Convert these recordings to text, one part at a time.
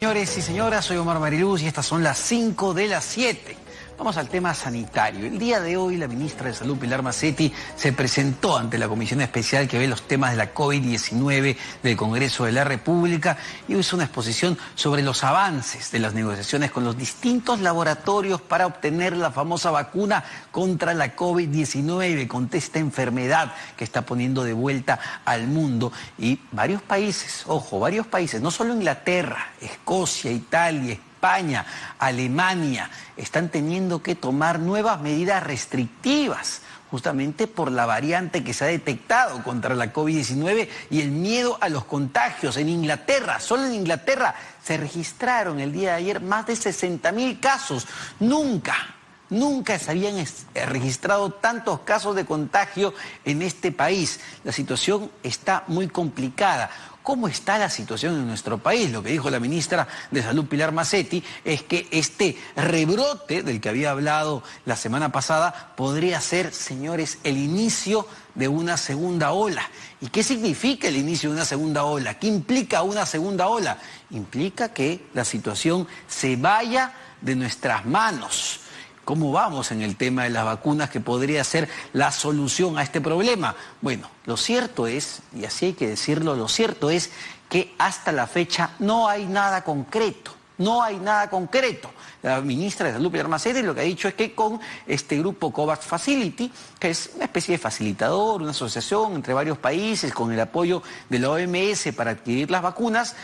Señores y señoras, soy Omar Mariluz y estas son las 5 de las 7. Vamos al tema sanitario. El día de hoy la ministra de Salud, Pilar Macetti, se presentó ante la Comisión Especial que ve los temas de la COVID-19 del Congreso de la República y hizo una exposición sobre los avances de las negociaciones con los distintos laboratorios para obtener la famosa vacuna contra la COVID-19, contra esta enfermedad que está poniendo de vuelta al mundo. Y varios países, ojo, varios países, no solo Inglaterra, Escocia, Italia, España, Alemania, están teniendo que tomar nuevas medidas restrictivas justamente por la variante que se ha detectado contra la COVID-19 y el miedo a los contagios. En Inglaterra, solo en Inglaterra, se registraron el día de ayer más de 60.000 casos. Nunca se habían registrado tantos casos de contagio en este país. La situación está muy complicada. ¿Cómo está la situación en nuestro país? Lo que dijo la ministra de Salud, Pilar Macetti, es que este rebrote del que había hablado la semana pasada podría ser, señores, el inicio de una segunda ola. ¿Y qué significa el inicio de una segunda ola? ¿Qué implica una segunda ola? Implica que la situación se vaya de nuestras manos. ¿Cómo vamos en el tema de las vacunas, que podría ser la solución a este problema? Bueno, lo cierto es, y así hay que decirlo, lo cierto es que hasta la fecha no hay nada concreto. No hay nada concreto. La ministra de Salud, Pilar Macetti, lo que ha dicho es que con este grupo COVAX Facility, que es una especie de facilitador, una asociación entre varios países con el apoyo de la OMS para adquirir las vacunas,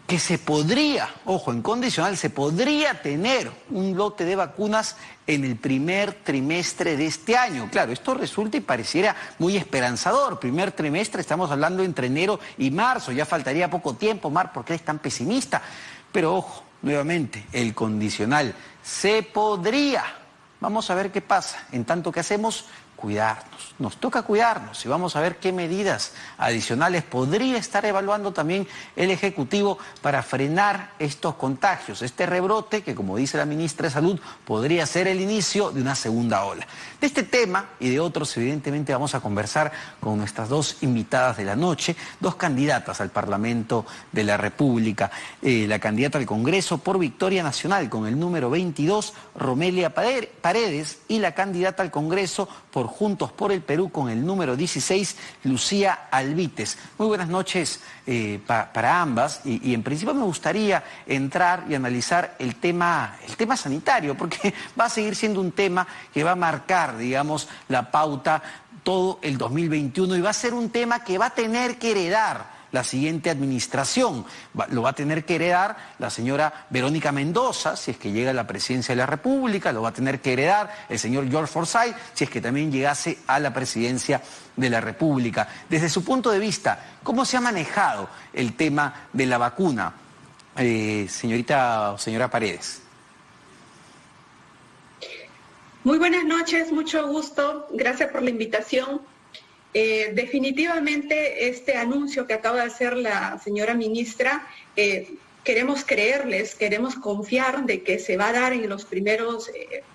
que se podría, ojo, en condicional, se podría tener un lote de vacunas en el primer trimestre de este año. Claro, esto resulta y pareciera muy esperanzador. Primer trimestre, estamos hablando entre enero y marzo, ya faltaría poco tiempo. Mar, ¿por qué eres tan pesimista? Pero ojo, nuevamente, el condicional, se podría. Vamos a ver qué pasa. En tanto que hacemos, cuidarnos. Nos toca cuidarnos y vamos a ver qué medidas adicionales podría estar evaluando también el Ejecutivo para frenar estos contagios, este rebrote que, como dice la ministra de Salud, podría ser el inicio de una segunda ola. De este tema y de otros, evidentemente, vamos a conversar con nuestras dos invitadas de la noche, dos candidatas al Parlamento de la República. La candidata al Congreso por Victoria Nacional con el número 22, Romelia Paredes, y la candidata al Congreso por Juntos por el Perú con el número 16, Lucía Albites. Muy buenas noches para ambas y en principio me gustaría entrar y analizar el tema sanitario, porque va a seguir siendo un tema que va a marcar, digamos, la pauta todo el 2021 y va a ser un tema que va a tener que heredar la siguiente administración. Lo va a tener que heredar la señora Verónica Mendoza, si es que llega a la presidencia de la República, lo va a tener que heredar el señor George Forsyth, si es que también llegase a la presidencia de la República. Desde su punto de vista, ¿cómo se ha manejado el tema de la vacuna, señorita o señora Paredes? Muy buenas noches, mucho gusto, gracias por la invitación. Definitivamente este anuncio que acaba de hacer la señora ministra, queremos creerles, queremos confiar de que se va a dar en los primeros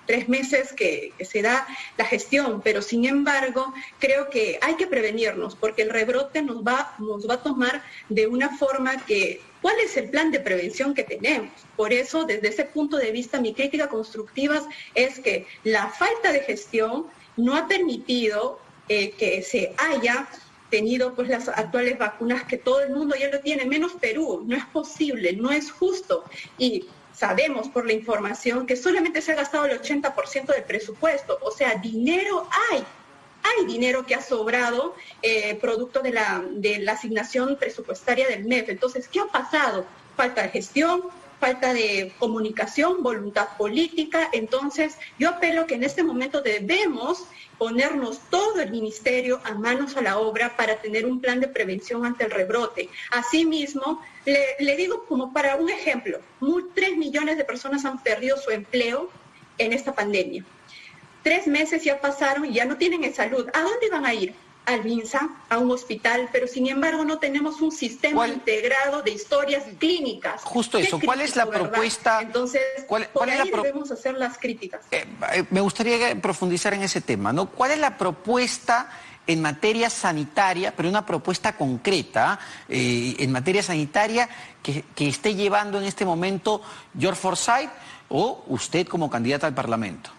3 meses que se da la gestión, pero sin embargo creo que hay que prevenirnos porque el rebrote nos va a tomar de una forma que, ¿cuál es el plan de prevención que tenemos? Por eso, desde ese punto de vista, mi crítica constructiva es que la falta de gestión no ha permitido que se haya tenido pues las actuales vacunas que todo el mundo ya lo tiene, menos Perú. No es posible, no es justo. Y sabemos por la información que solamente se ha gastado el 80% del presupuesto. O sea, dinero hay dinero que ha sobrado producto de la asignación presupuestaria del MEF. Entonces, ¿qué ha pasado? Falta de gestión, falta de comunicación, voluntad política. Entonces, yo apelo que en este momento debemos ponernos todo el ministerio a manos a la obra para tener un plan de prevención ante el rebrote. Asimismo, le digo como para un ejemplo, 3 millones de personas han perdido su empleo en esta pandemia. 3 meses ya pasaron y ya no tienen salud. ¿A dónde van a ir? Al MINSA, a un hospital, pero sin embargo no tenemos un sistema integrado de historias clínicas. Justo eso, ¿cuál es la propuesta? Entonces, ¿cuál debemos hacer las críticas? Me gustaría profundizar en ese tema, ¿no? ¿Cuál es la propuesta en materia sanitaria, pero una propuesta concreta en materia sanitaria que esté llevando en este momento George Forsyth o usted como candidata al Parlamento?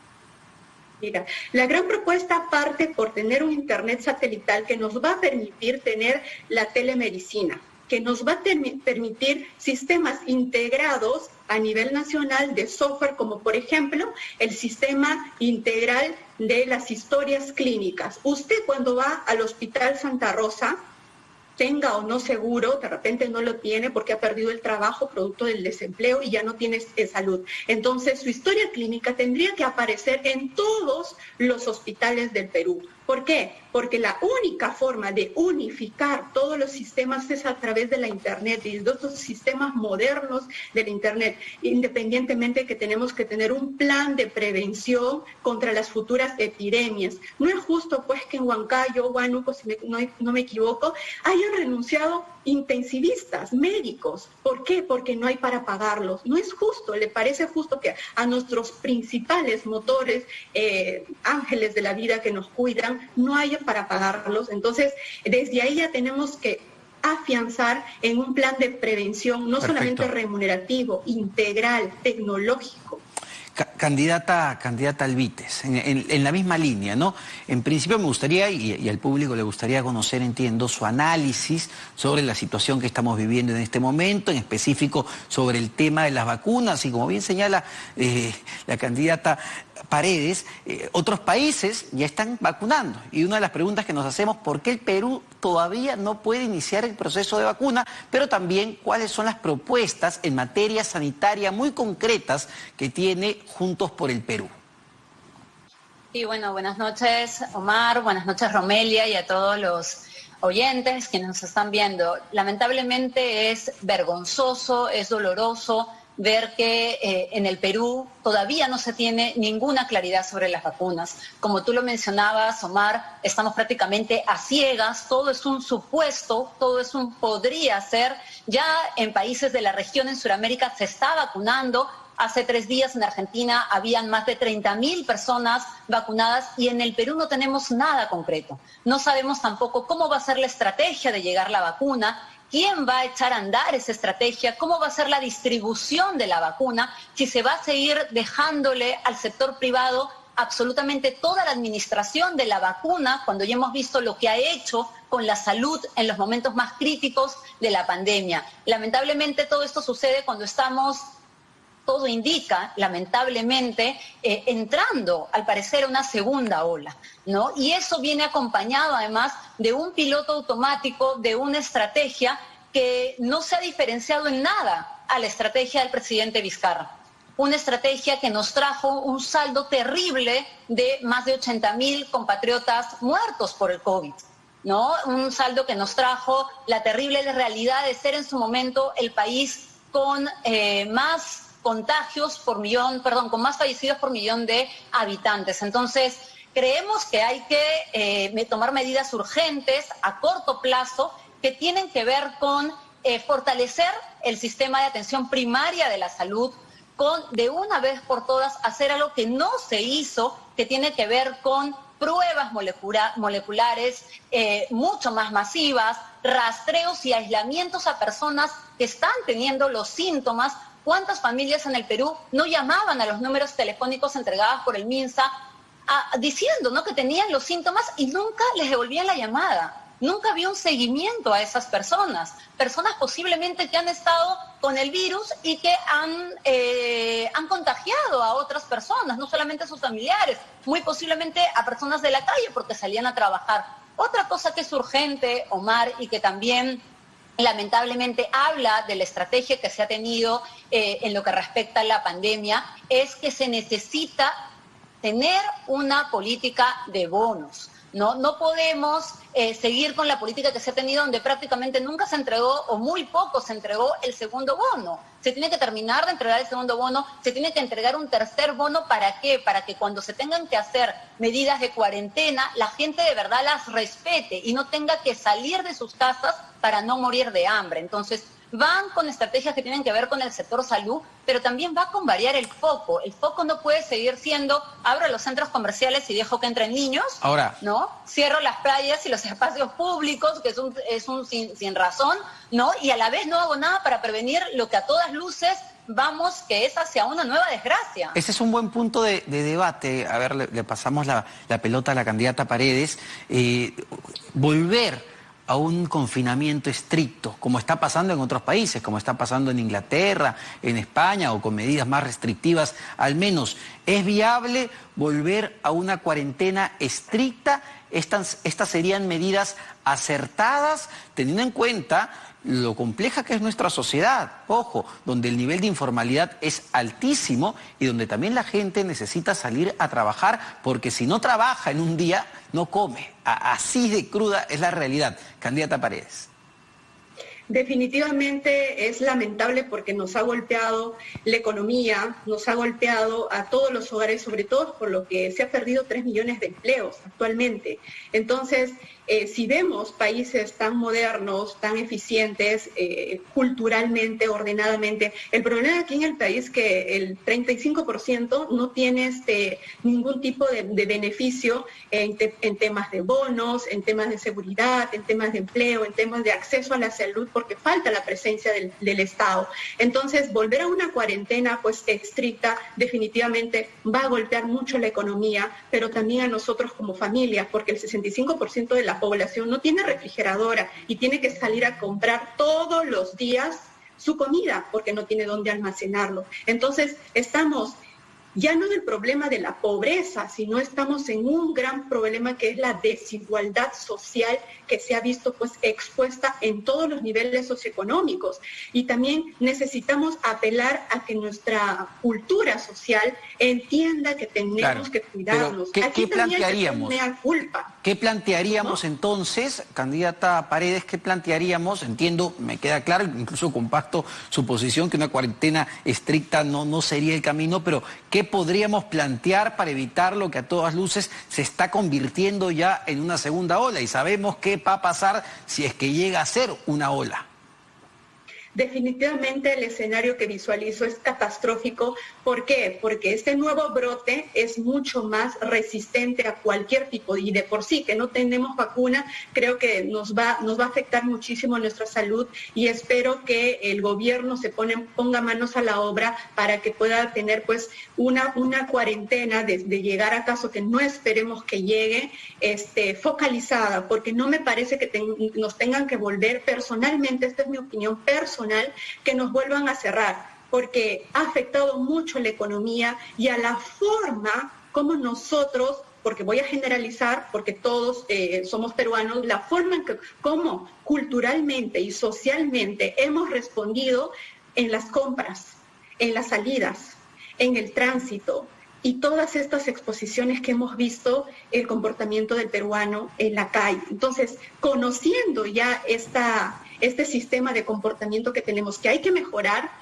Mira, la gran propuesta parte por tener un internet satelital que nos va a permitir tener la telemedicina, que nos va a permitir sistemas integrados a nivel nacional de software, como por ejemplo el sistema integral de las historias clínicas. Usted cuando va al Hospital Santa Rosa, tenga o no seguro, de repente no lo tiene porque ha perdido el trabajo producto del desempleo y ya no tiene salud. Entonces su historia clínica tendría que aparecer en todos los hospitales del Perú. ¿Por qué? Porque la única forma de unificar todos los sistemas es a través de la Internet y de estos sistemas modernos del Internet, independientemente de que tenemos que tener un plan de prevención contra las futuras epidemias. No es justo pues que en Huancayo, Huánuco, si no me equivoco, hayan renunciado intensivistas, médicos. ¿Por qué? Porque no hay para pagarlos. No es justo, ¿le parece justo que a nuestros principales motores, ángeles de la vida que nos cuidan, no haya para pagarlos? Entonces, desde ahí ya tenemos que afianzar en un plan de prevención, no solamente remunerativo, integral, tecnológico. Candidata Alvites, en la misma línea, ¿no? En principio me gustaría, y al público le gustaría conocer, entiendo, su análisis sobre la situación que estamos viviendo en este momento, en específico sobre el tema de las vacunas, y como bien señala la candidata Paredes, otros países ya están vacunando. Y una de las preguntas que nos hacemos, ¿por qué el Perú todavía no puede iniciar el proceso de vacuna? Pero también, ¿cuáles son las propuestas en materia sanitaria muy concretas que tiene Juntos por el Perú? Sí, bueno, buenas noches, Omar, buenas noches, Romelia, y a todos los oyentes que nos están viendo. Lamentablemente es vergonzoso, es doloroso ver que en el Perú todavía no se tiene ninguna claridad sobre las vacunas. Como tú lo mencionabas, Omar, estamos prácticamente a ciegas, todo es un supuesto, todo es un podría ser. Ya en países de la región en Sudamérica se está vacunando. Hace 3 días en Argentina habían más de 30.000 personas vacunadas y en el Perú no tenemos nada concreto. No sabemos tampoco cómo va a ser la estrategia de llegar la vacuna. ¿Quién va a echar a andar esa estrategia? ¿Cómo va a ser la distribución de la vacuna? Si se va a seguir dejándole al sector privado absolutamente toda la administración de la vacuna, cuando ya hemos visto lo que ha hecho con la salud en los momentos más críticos de la pandemia. Lamentablemente todo esto sucede cuando estamos, todo indica, lamentablemente, entrando, al parecer, a una segunda ola, ¿no? Y eso viene acompañado, además, de un piloto automático, de una estrategia que no se ha diferenciado en nada a la estrategia del presidente Vizcarra. Una estrategia que nos trajo un saldo terrible de más de 80.000 compatriotas muertos por el COVID, ¿no? Un saldo que nos trajo la terrible realidad de ser en su momento el país con más contagios por millón, con más fallecidos por millón de habitantes. Entonces, creemos que hay que tomar medidas urgentes a corto plazo que tienen que ver con fortalecer el sistema de atención primaria de la salud, con de una vez por todas hacer algo que no se hizo, que tiene que ver con pruebas moleculares mucho más masivas, rastreos y aislamientos a personas que están teniendo los síntomas. ¿Cuántas familias en el Perú no llamaban a los números telefónicos entregados por el MINSA diciendo, ¿no?, que tenían los síntomas y nunca les devolvían la llamada? Nunca había un seguimiento a esas personas. Personas posiblemente que han estado con el virus y que han contagiado a otras personas, no solamente a sus familiares, muy posiblemente a personas de la calle porque salían a trabajar. Otra cosa que es urgente, Omar, y que también lamentablemente habla de la estrategia que se ha tenido en lo que respecta a la pandemia, es que se necesita tener una política de bonos. No podemos seguir con la política que se ha tenido donde prácticamente nunca se entregó o muy poco se entregó el segundo bono. Se tiene que terminar de entregar el segundo bono, se tiene que entregar un tercer bono. ¿Para qué? Para que cuando se tengan que hacer medidas de cuarentena, la gente de verdad las respete y no tenga que salir de sus casas para no morir de hambre. Entonces, van con estrategias que tienen que ver con el sector salud, pero también va con variar el foco. El foco no puede seguir siendo, abro los centros comerciales y dejo que entren niños, Ahora, ¿no? Cierro las playas y los espacios públicos, que es un sin razón, ¿no? Y a la vez no hago nada para prevenir lo que a todas luces vamos, que es hacia una nueva desgracia. ese es un buen punto de debate. A ver, le pasamos la pelota a la candidata Paredes. Volver a un confinamiento estricto, como está pasando en otros países, como está pasando en Inglaterra, en España, o con medidas más restrictivas, al menos, ¿es viable volver a una cuarentena estricta? Estas serían medidas acertadas, teniendo en cuenta lo compleja que es nuestra sociedad, ojo, donde el nivel de informalidad es altísimo y donde también la gente necesita salir a trabajar, porque si no trabaja en un día, no come. Así de cruda es la realidad. Candidata Paredes. Definitivamente es lamentable porque nos ha golpeado la economía, nos ha golpeado a todos los hogares, sobre todo por lo que se ha perdido 3 millones de empleos actualmente. Entonces, si vemos países tan modernos, tan eficientes, culturalmente, ordenadamente, el problema aquí en el país es que el 35% no tiene ningún tipo de beneficio en temas de bonos, en temas de seguridad, en temas de empleo, en temas de acceso a la salud, porque falta la presencia del Estado. Entonces, volver a una cuarentena pues estricta definitivamente va a golpear mucho la economía, pero también a nosotros como familia, porque el 65% de la población no tiene refrigeradora y tiene que salir a comprar todos los días su comida porque no tiene dónde almacenarlo. Entonces, estamos ya no en el problema de la pobreza, sino estamos en un gran problema que es la desigualdad social que se ha visto pues expuesta en todos los niveles socioeconómicos. Y también necesitamos apelar a que nuestra cultura social entienda que tenemos que cuidarnos. ¿Qué plantearíamos? Culpa. ¿Qué plantearíamos, ¿no? Entonces, candidata Paredes, qué plantearíamos? Entiendo, me queda claro, incluso comparto su posición que una cuarentena estricta no sería el camino, pero ¿qué podríamos plantear para evitar lo que a todas luces se está convirtiendo ya en una segunda ola? Y sabemos qué va a pasar si es que llega a ser una ola. Definitivamente el escenario que visualizo es catastrófico. ¿Por qué? Porque este nuevo brote es mucho más resistente a cualquier tipo, y de por sí que no tenemos vacuna, creo que nos va a afectar muchísimo nuestra salud, y espero que el gobierno ponga manos a la obra para que pueda tener pues una cuarentena de llegar a caso que no esperemos que llegue, focalizada, porque no me parece que nos tengan que volver personalmente, esta es mi opinión personal, que nos vuelvan a cerrar, porque ha afectado mucho la economía y a la forma como nosotros, porque voy a generalizar, porque todos somos peruanos, la forma en que, como culturalmente y socialmente hemos respondido en las compras, en las salidas, en el tránsito, y todas estas exposiciones que hemos visto, el comportamiento del peruano en la calle. Entonces, conociendo ya este sistema de comportamiento que tenemos, que hay que mejorar,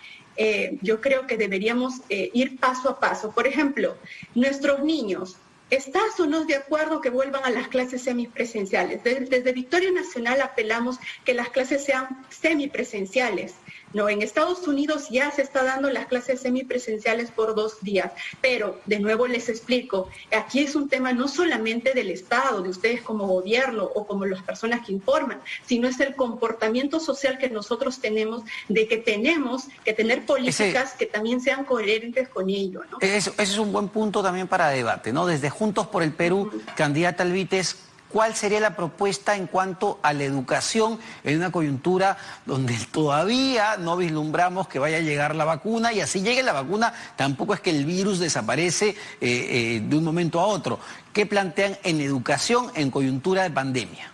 yo creo que deberíamos ir paso a paso. Por ejemplo, nuestros niños, ¿estás o no de acuerdo que vuelvan a las clases semipresenciales? Desde Victoria Nacional apelamos que las clases sean semipresenciales. No, en Estados Unidos ya se está dando las clases semipresenciales por 2 días, pero de nuevo les explico, aquí es un tema no solamente del Estado, de ustedes como gobierno o como las personas que informan, sino es el comportamiento social que nosotros tenemos, de que tenemos que tener políticas que también sean coherentes con ello, ¿no? Ese es un buen punto también para debate, ¿no? Desde Juntos por el Perú, candidata Alvites, ¿cuál sería la propuesta en cuanto a la educación en una coyuntura donde todavía no vislumbramos que vaya a llegar la vacuna, y así llegue la vacuna tampoco es que el virus desaparece de un momento a otro? ¿Qué plantean en educación en coyuntura de pandemia?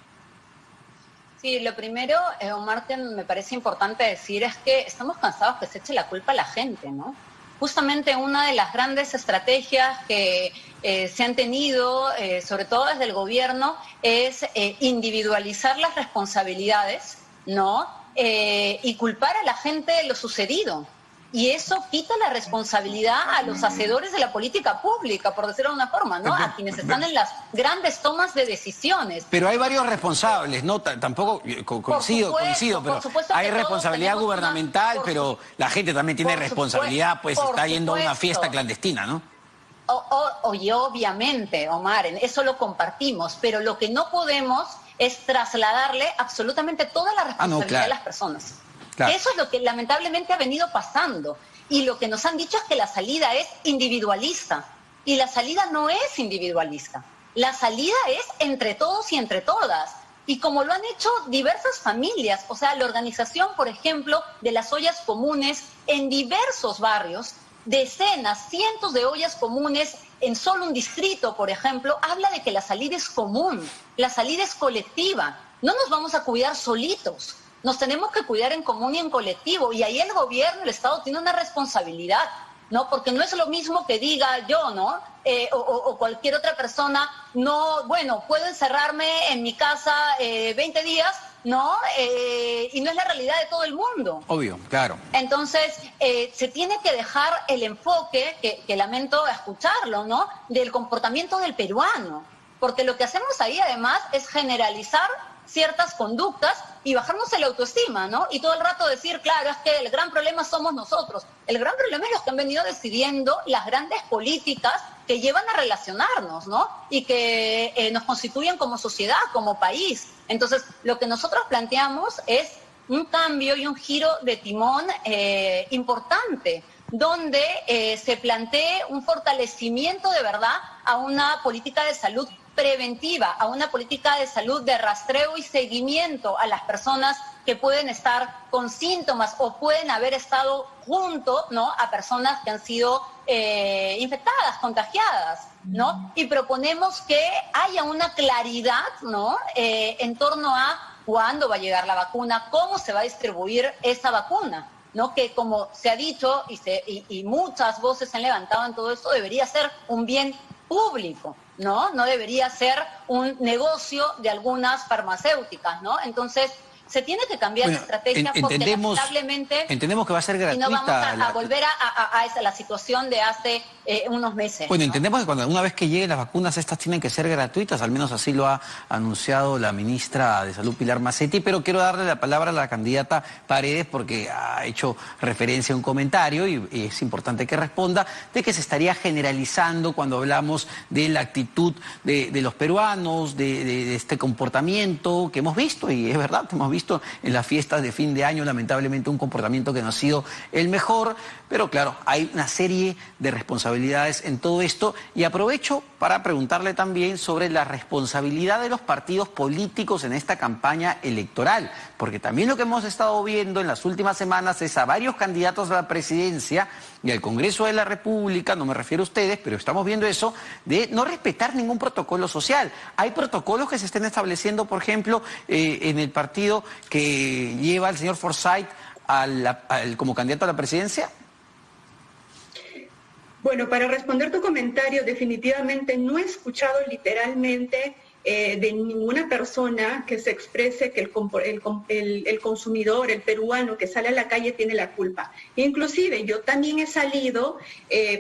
Sí, lo primero, Omar, que me parece importante decir es que estamos cansados que se eche la culpa a la gente, ¿no? Justamente una de las grandes estrategias que se han tenido, sobre todo desde el gobierno, es individualizar las responsabilidades, ¿no? Y culpar a la gente de lo sucedido. Y eso quita la responsabilidad a los hacedores de la política pública, por decirlo de una forma, ¿no? A quienes están en las grandes tomas de decisiones. Pero hay varios responsables, ¿no? Tampoco coincido, pero hay responsabilidad gubernamental, pero la gente también tiene responsabilidad, pues está yendo a una fiesta clandestina, ¿no? Oye, obviamente, Omar, eso lo compartimos, pero lo que no podemos es trasladarle absolutamente toda la responsabilidad a las personas. Claro. Eso es lo que lamentablemente ha venido pasando. Y lo que nos han dicho es que la salida es individualista. Y la salida no es individualista. La salida es entre todos y entre todas. Y como lo han hecho diversas familias, o sea, la organización, por ejemplo, de las ollas comunes en diversos barrios, decenas, cientos de ollas comunes en solo un distrito, por ejemplo, habla de que la salida es común, la salida es colectiva. No nos vamos a cuidar solitos. Nos tenemos que cuidar en común y en colectivo, y ahí el gobierno, el Estado tiene una responsabilidad, ¿no? Porque no es lo mismo que diga yo, ¿no? O cualquier otra persona, no, bueno, puedo encerrarme en mi casa 20 días, ¿no? Y no es la realidad de todo el mundo. Obvio, claro. Entonces, se tiene que dejar el enfoque, que lamento escucharlo, ¿no? Del comportamiento del peruano, porque lo que hacemos ahí además es generalizar ciertas conductas y bajarnos la autoestima, ¿no? Y todo el rato decir, claro, es que el gran problema somos nosotros. El gran problema es los que han venido decidiendo las grandes políticas que llevan a relacionarnos, ¿no? Y que nos constituyen como sociedad, como país. Entonces, lo que nosotros planteamos es un cambio y un giro de timón importante, donde se plantee un fortalecimiento de verdad a una política de salud preventiva, a una política de salud de rastreo y seguimiento a las personas que pueden estar con síntomas o pueden haber estado junto, ¿no?, a personas que han sido infectadas, contagiadas, ¿no? Y proponemos que haya una claridad, ¿no?, en torno a cuándo va a llegar la vacuna, cómo se va a distribuir esa vacuna, ¿no? Que como se ha dicho y muchas voces se han levantado en todo esto, debería ser un bien público, ¿no? No debería ser un negocio de algunas farmacéuticas, ¿no? Entonces, se tiene que cambiar la estrategia porque lamentablemente... Entendemos que va a ser gratuita. Y no vamos a volver a la situación de hace unos meses. Bueno, ¿no? entendemos que una vez que lleguen las vacunas, estas tienen que ser gratuitas, al menos así lo ha anunciado la ministra de Salud, Pilar Macetti, pero quiero darle la palabra a la candidata Paredes porque ha hecho referencia a un comentario y es importante que responda, de que se estaría generalizando cuando hablamos de la actitud de los peruanos, de este comportamiento que hemos visto, y es verdad, hemos visto en las fiestas de fin de año, lamentablemente, un comportamiento que no ha sido el mejor, pero claro, hay una serie de responsabilidades en todo esto, y aprovecho para preguntarle también sobre la responsabilidad de los partidos políticos en esta campaña electoral, porque también lo que hemos estado viendo en las últimas semanas es a varios candidatos a la presidencia y al Congreso de la República, no me refiero a ustedes, pero estamos viendo eso, de no respetar ningún protocolo social. ¿Hay protocolos que se estén estableciendo, por ejemplo, en el partido que lleva al señor Forsyth como candidato a la presidencia? Bueno, para responder tu comentario, definitivamente no he escuchado literalmente de ninguna persona que se exprese que el consumidor, el peruano que sale a la calle tiene la culpa. Inclusive yo también he salido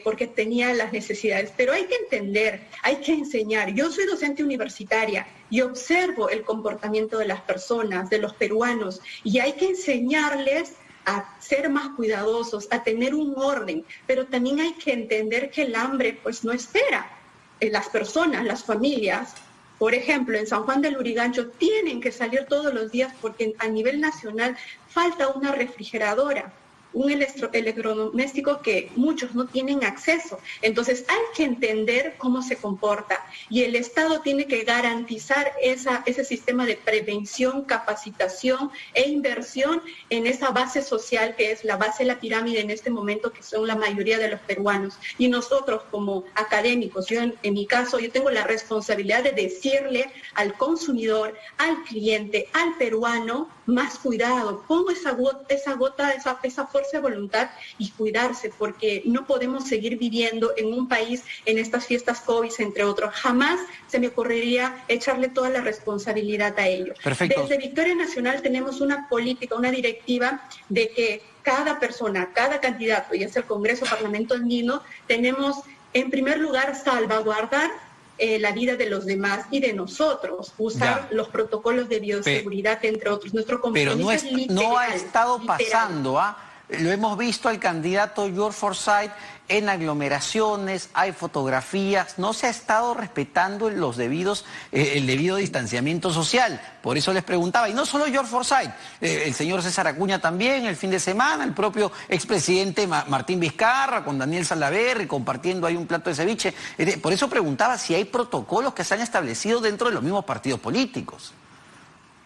porque tenía las necesidades, pero hay que entender, hay que enseñar. Yo soy docente universitaria y observo el comportamiento de las personas, de los peruanos, y hay que enseñarles a ser más cuidadosos, a tener un orden, pero también hay que entender que el hambre pues no espera. Las personas, las familias, por ejemplo, en San Juan del Lurigancho tienen que salir todos los días porque a nivel nacional falta una refrigeradora, un electrodoméstico que muchos no tienen acceso. Entonces hay que entender cómo se comporta y el Estado tiene que garantizar ese sistema de prevención, capacitación e inversión en esa base social que es la base de la pirámide en este momento, que son la mayoría de los peruanos. Y nosotros como académicos, yo en mi caso, yo tengo la responsabilidad de decirle al consumidor, al cliente, al peruano, más cuidado, ponga esa fuerza de voluntad y cuidarse, porque no podemos seguir viviendo en un país en estas fiestas COVID, entre otros. Jamás se me ocurriría echarle toda la responsabilidad a ellos. Perfecto. Desde Victoria Nacional tenemos una política, una directiva de que cada persona, cada candidato, ya sea el Congreso, Parlamento andino, tenemos en primer lugar salvaguardar la vida de los demás y de nosotros, usar los protocolos de bioseguridad, entre otros. Nuestro compromiso pero no ha estado pasando, Lo hemos visto al candidato George Forsyth en aglomeraciones, hay fotografías, no se ha estado respetando el debido distanciamiento social. Por eso les preguntaba, y no solo George Forsyth, el señor César Acuña también, el fin de semana, el propio expresidente Martín Vizcarra con Daniel Salaverry compartiendo ahí un plato de ceviche. Por eso preguntaba si hay protocolos que se han establecido dentro de los mismos partidos políticos.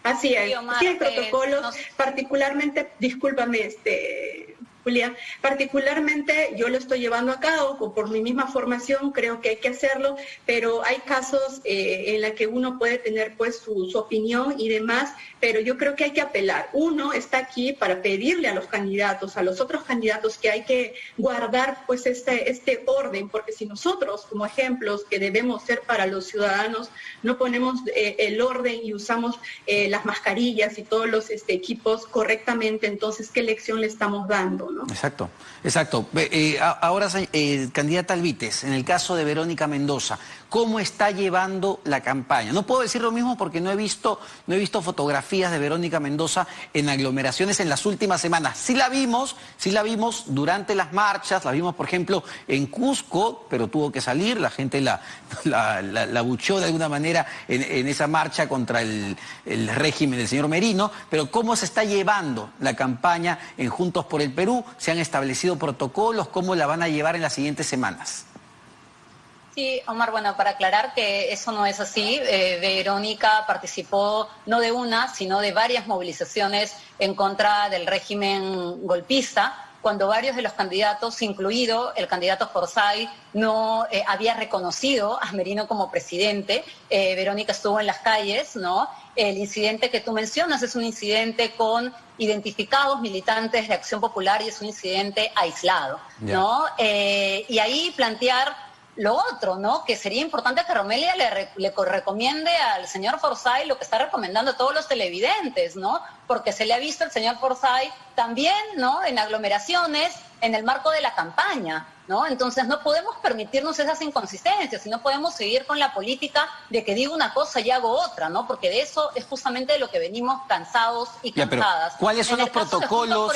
Así es, sí hay protocolos, particularmente, discúlpame, Julia, particularmente yo lo estoy llevando a cabo por mi misma formación, creo que hay que hacerlo, pero hay casos en los que uno puede tener pues su opinión y demás, pero yo creo que hay que apelar. Uno está aquí para pedirle a los candidatos, a los otros candidatos, que hay que guardar pues este orden, porque si nosotros como ejemplos que debemos ser para los ciudadanos no ponemos el orden y usamos las mascarillas y todos los equipos correctamente, entonces ¿qué lección le estamos dando, ¿no? Exacto, exacto. Ahora, candidata Alvites, en el caso de Verónica Mendoza, ¿cómo está llevando la campaña? No puedo decir lo mismo porque no he visto fotografías de Verónica Mendoza en aglomeraciones en las últimas semanas. Sí la vimos durante las marchas, la vimos, por ejemplo, en Cusco, pero tuvo que salir, la gente la abucheó de alguna manera en esa marcha contra el régimen del señor Merino. Pero ¿cómo se está llevando la campaña en Juntos por el Perú? ¿Se han establecido protocolos? ¿Cómo la van a llevar en las siguientes semanas? Sí, Omar, bueno, para aclarar que eso no es así, Verónica participó no de una, sino de varias movilizaciones en contra del régimen golpista, cuando varios de los candidatos, incluido el candidato Forsyth, no había reconocido a Merino como presidente. Verónica estuvo en las calles, ¿no? El incidente que tú mencionas es un incidente con identificados militantes de Acción Popular y es un incidente aislado, ¿no? Y ahí plantear lo otro, ¿no? Que sería importante que Romelia le recomiende al señor Forsyth lo que está recomendando a todos los televidentes, ¿no? Porque se le ha visto al señor Forsyth también, ¿no? En aglomeraciones, en el marco de la campaña, ¿no? Entonces no podemos permitirnos esas inconsistencias y no podemos seguir con la política de que digo una cosa y hago otra, ¿no? Porque de eso es justamente de lo que venimos cansados y cansadas. ¿Cuáles son los protocolos?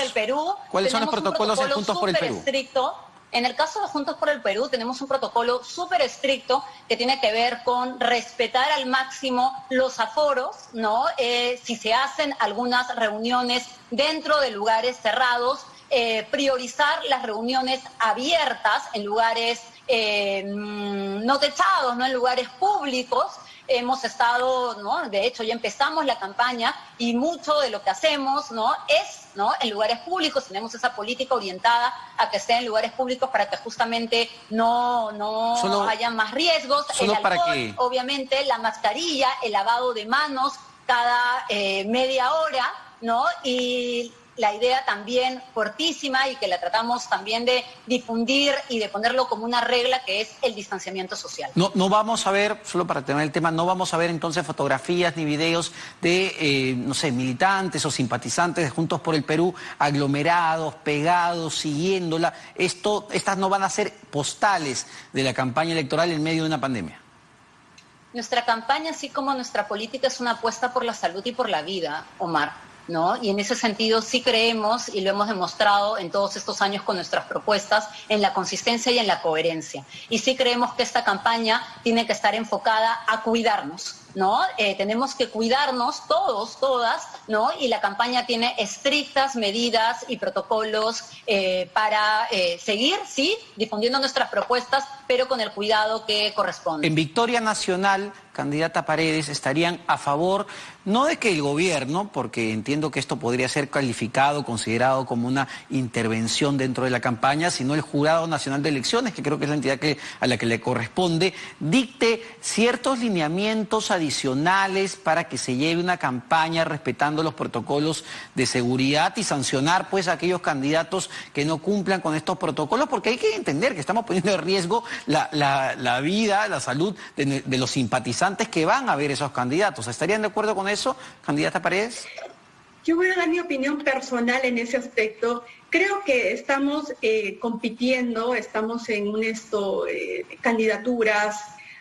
¿Cuáles son los protocolos en Juntos por el Perú? Estricto. En el caso de Juntos por el Perú tenemos un protocolo súper estricto que tiene que ver con respetar al máximo los aforos, ¿no? Si se hacen algunas reuniones dentro de lugares cerrados, priorizar las reuniones abiertas en lugares no techados, ¿no? En lugares públicos. Hemos estado, ¿no? De hecho, ya empezamos la campaña y mucho de lo que hacemos, ¿no? Es, ¿no? En lugares públicos. Tenemos esa política orientada a que esté en lugares públicos para que justamente no haya más riesgos. El alcohol, obviamente, la mascarilla, el lavado de manos cada media hora, ¿no? Y la idea también fuertísima y que la tratamos también de difundir y de ponerlo como una regla, que es el distanciamiento social. No vamos a ver, solo para terminar el tema, no vamos a ver entonces fotografías ni videos de, no sé, militantes o simpatizantes de Juntos por el Perú aglomerados, pegados, siguiéndola. Estas no van a ser postales de la campaña electoral en medio de una pandemia. Nuestra campaña, así como nuestra política, es una apuesta por la salud y por la vida, Omar, ¿no? Y en ese sentido sí creemos, y lo hemos demostrado en todos estos años con nuestras propuestas, en la consistencia y en la coherencia. Y sí creemos que esta campaña tiene que estar enfocada a cuidarnos, ¿no? Tenemos que cuidarnos todos, todas, ¿no? Y la campaña tiene estrictas medidas y protocolos para seguir, sí, difundiendo nuestras propuestas, pero con el cuidado que corresponde. En Victoria Nacional, candidata Paredes, estarían a favor, no de que el gobierno, porque entiendo que esto podría ser calificado, considerado como una intervención dentro de la campaña, sino el Jurado Nacional de Elecciones, que creo que es la entidad a la que le corresponde, dicte ciertos lineamientos adicionales para que se lleve una campaña respetando los protocolos de seguridad y sancionar pues a aquellos candidatos que no cumplan con estos protocolos? Porque hay que entender que estamos poniendo en riesgo la vida, la salud de los simpatizantes que van a ver esos candidatos. ¿Estarían de acuerdo con eso, candidata Paredes? Yo voy a dar mi opinión personal en ese aspecto. Creo que estamos compitiendo, estamos en candidaturas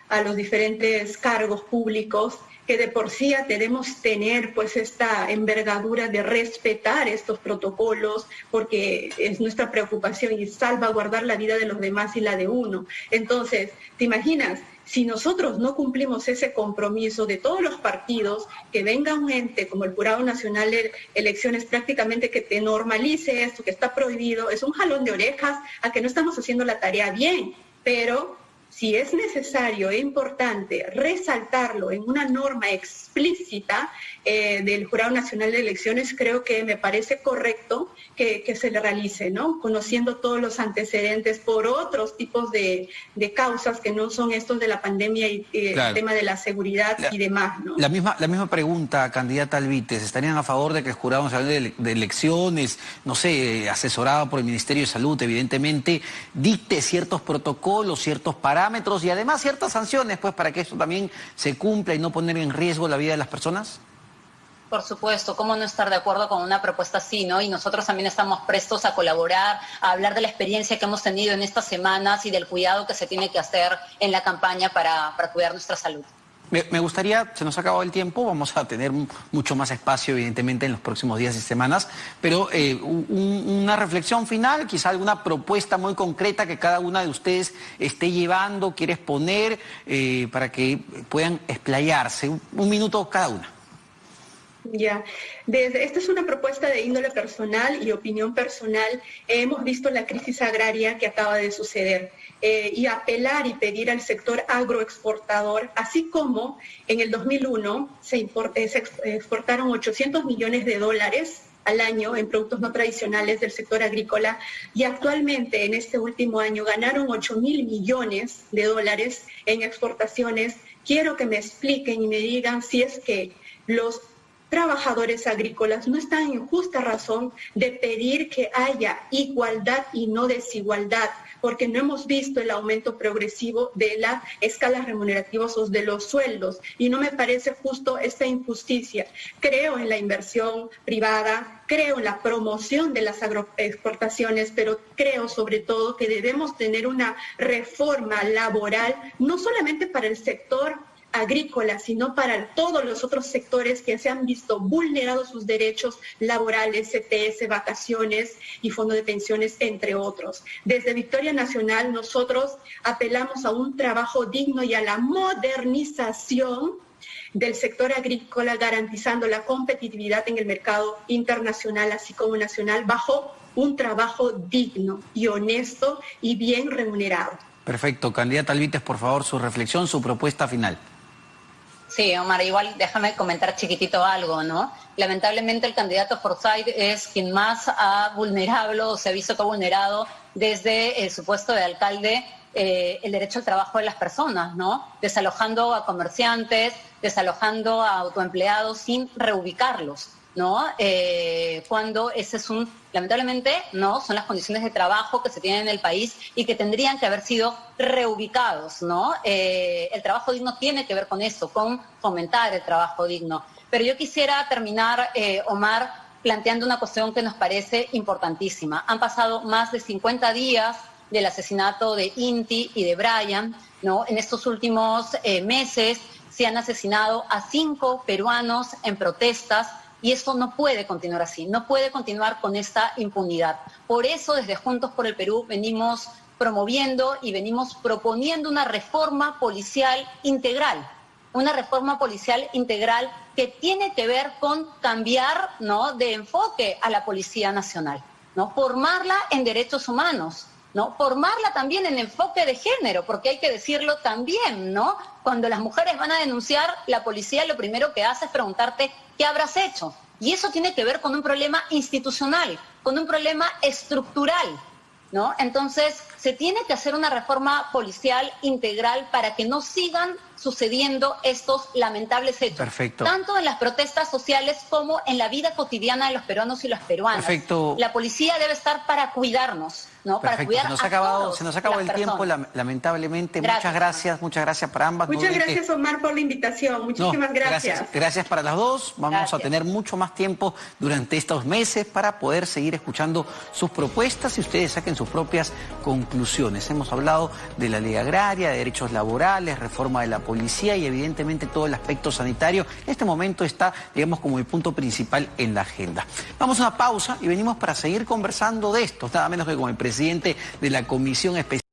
a los diferentes cargos públicos, que de por sí ya debemos tener pues esta envergadura de respetar estos protocolos, porque es nuestra preocupación y salvaguardar la vida de los demás y la de uno. Entonces, ¿te imaginas? Si nosotros no cumplimos ese compromiso de todos los partidos, que venga un ente como el Jurado Nacional de Elecciones prácticamente que te normalice esto, que está prohibido, es un jalón de orejas a que no estamos haciendo la tarea bien, pero si es necesario e importante resaltarlo en una norma explícita del Jurado Nacional de Elecciones, creo que me parece correcto que se le realice, ¿no? Conociendo todos los antecedentes por otros tipos de causas que no son estos de la pandemia y claro, el tema de la seguridad y demás, ¿no? La misma pregunta, candidata Alvites, ¿estarían a favor de que el Jurado Nacional de Elecciones, no sé, asesorado por el Ministerio de Salud, evidentemente, dicte ciertos protocolos, ciertos parámetros y además ciertas sanciones, pues, para que esto también se cumpla y no poner en riesgo la vida de las personas? Por supuesto, ¿cómo no estar de acuerdo con una propuesta así, no? Y nosotros también estamos prestos a colaborar, a hablar de la experiencia que hemos tenido en estas semanas y del cuidado que se tiene que hacer en la campaña para cuidar nuestra salud. Me gustaría, se nos ha acabado el tiempo, vamos a tener mucho más espacio evidentemente en los próximos días y semanas, pero una reflexión final, quizá alguna propuesta muy concreta que cada una de ustedes esté llevando, quiere exponer, para que puedan explayarse, un minuto cada una. Ya, esta es una propuesta de índole personal y opinión personal. Hemos visto la crisis agraria que acaba de suceder y apelar y pedir al sector agroexportador, así como en el 2001 se exportaron 800 millones de dólares al año en productos no tradicionales del sector agrícola y actualmente en este último año ganaron 8.000 millones de dólares en exportaciones. Quiero que me expliquen y me digan si es que los trabajadores agrícolas no están en justa razón de pedir que haya igualdad y no desigualdad, porque no hemos visto el aumento progresivo de las escalas remunerativas o de los sueldos, y no me parece justo esta injusticia. Creo en la inversión privada, creo en la promoción de las agroexportaciones, pero creo sobre todo que debemos tener una reforma laboral, no solamente para el sector agrícola, sino para todos los otros sectores que se han visto vulnerados sus derechos laborales, CTS, vacaciones y fondo de pensiones, entre otros. Desde Victoria Nacional nosotros apelamos a un trabajo digno y a la modernización del sector agrícola, garantizando la competitividad en el mercado internacional así como nacional, bajo un trabajo digno y honesto y bien remunerado. Perfecto. Candidata Alvites, por favor, su reflexión, su propuesta final. Sí, Omar, igual déjame comentar chiquitito algo, ¿no? Lamentablemente el candidato Forsyth es quien más ha vulnerado, o se ha visto que ha vulnerado desde su puesto de alcalde el derecho al trabajo de las personas, ¿no? Desalojando a comerciantes, desalojando a autoempleados sin reubicarlos, ¿no? Cuando ese es lamentablemente, no, son las condiciones de trabajo que se tienen en el país y que tendrían que haber sido reubicados, ¿no? El trabajo digno tiene que ver con eso, con fomentar el trabajo digno. Pero yo quisiera terminar, Omar, planteando una cuestión que nos parece importantísima. Han pasado más de 50 días del asesinato de Inti y de Brian, ¿no? En estos últimos meses se han asesinado a 5 peruanos en protestas. Y esto no puede continuar así, no puede continuar con esta impunidad. Por eso, desde Juntos por el Perú, venimos promoviendo y venimos proponiendo una reforma policial integral que tiene que ver con cambiar, ¿no?, de enfoque a la Policía Nacional, ¿no? Formarla en derechos humanos, ¿no? Formarla también en enfoque de género, porque hay que decirlo también, ¿no? Cuando las mujeres van a denunciar, la policía lo primero que hace es preguntarte ¿qué habrás hecho? Y eso tiene que ver con un problema institucional, con un problema estructural, ¿no? Entonces, Se tiene que hacer una reforma policial integral para que no sigan sucediendo estos lamentables hechos. Perfecto. Tanto en las protestas sociales como en la vida cotidiana de los peruanos y las peruanas. Perfecto. La policía debe estar para cuidarnos, ¿no? Perfecto. Para cuidar Se nos acabó el tiempo, lamentablemente. Gracias. Muchas gracias para ambas. Muchas gracias, Omar, por la invitación. Muchísimas gracias. Gracias para las dos. Vamos Gracias. a tener mucho más tiempo durante estos meses para poder seguir escuchando sus propuestas y ustedes saquen sus propias conclusiones. Hemos hablado de la ley agraria, de derechos laborales, reforma de la policía y evidentemente todo el aspecto sanitario. En este momento está, digamos, como el punto principal en la agenda. Vamos a una pausa y venimos para seguir conversando de esto, nada menos que con el presidente de la Comisión Especial.